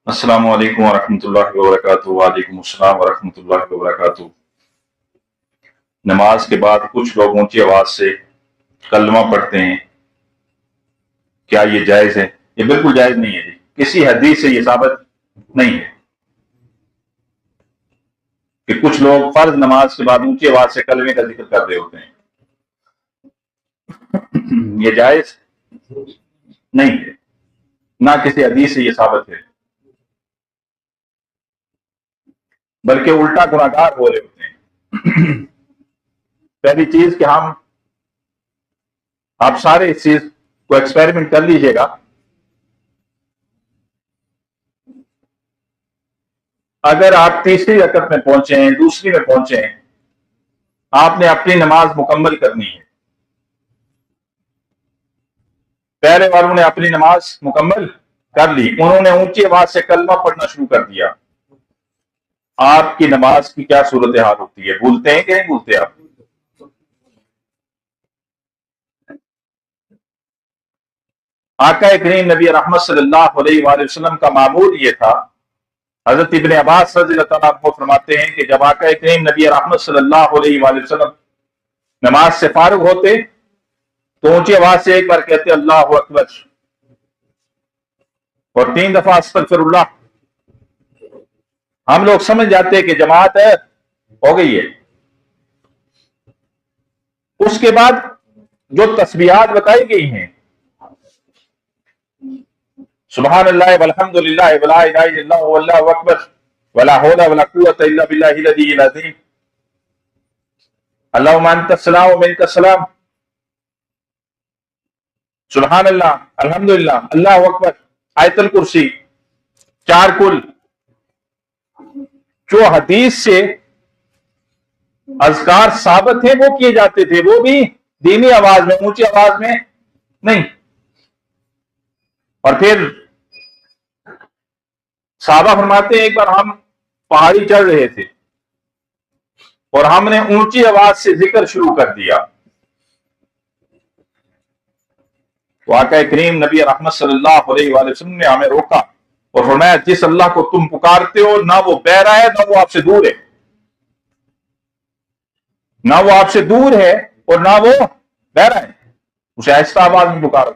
السلام علیکم ورحمۃ اللہ وبرکاتہ۔ وعلیکم السلام ورحمۃ اللہ وبرکاتہ۔ نماز کے بعد کچھ لوگ اونچی آواز سے کلمہ پڑھتے ہیں، کیا یہ جائز ہے؟ یہ بالکل جائز نہیں ہے جی، کسی حدیث سے یہ ثابت نہیں ہے کہ کچھ لوگ فرض نماز کے بعد اونچی آواز سے کلمے کا ذکر کر رہے ہوتے ہیں۔ یہ جائز نہیں ہے، نہ کسی حدیث سے یہ ثابت ہے، بلکہ الٹا گناہگار ہو رہے ہوتے ہیں۔ پہلی چیز کہ آپ سارے اس چیز کو ایکسپیریمنٹ کر لیجئے گا، اگر آپ تیسری رکعت میں پہنچے ہیں، دوسری میں پہنچے ہیں، آپ نے اپنی نماز مکمل کرنی ہے۔ پہلے والوں نے اپنی نماز مکمل کر لی، انہوں نے اونچی آواز سے کلمہ پڑھنا شروع کر دیا، آپ کی نماز کی کیا صورتحال ہوتی ہے؟ بھولتے ہیں کہ نہیں بھولتے آپ؟ آقا کریم نبی رحمت صلی اللہ علیہ وآلہ وسلم کا معمول یہ تھا، حضرت ابن عباس رضی اللہ تعالیٰ عنہ فرماتے ہیں کہ جب آقا کریم نبی رحمت صلی اللہ علیہ وآلہ وسلم نماز سے فارغ ہوتے تو اونچی آواز سے ایک بار کہتے اللہ اکبر اور 3 دفعہ استغفر اللہ۔ ہم لوگ سمجھ جاتے کہ جماعت ہے، ہو گئی ہے۔ اس کے بعد جو تسبیحات بتائی گئی ہیں، سبحان اللہ والحمد للہ ولا الہ الا اللہ واللہ اکبر ولا حول ولا قوۃ الا باللہ العلی العظیم، اللہم انت السلام ومنک السلام، سبحان اللہ، الحمدللہ، اللہ اکبر، آیت الکرسی، 4 کل، جو حدیث سے اذکار ثابت ہیں وہ کیے جاتے تھے، وہ بھی دھیمی آواز میں، اونچی آواز میں نہیں۔ اور پھر صحابہ فرماتے ہیں ایک بار ہم پہاڑی چڑھ رہے تھے اور ہم نے اونچی آواز سے ذکر شروع کر دیا، تو آقا کریم نبی رحمت صلی اللہ علیہ وآلہ وسلم نے ہمیں روکا اور فرمایا جس اللہ کو تم پکارتے ہو نہ وہ بہرا ہے نہ وہ آپ سے دور ہے، نہ وہ آپ سے دور ہے اور نہ وہ بہرا ہے، اسے آہستہ آواز میں پکارو۔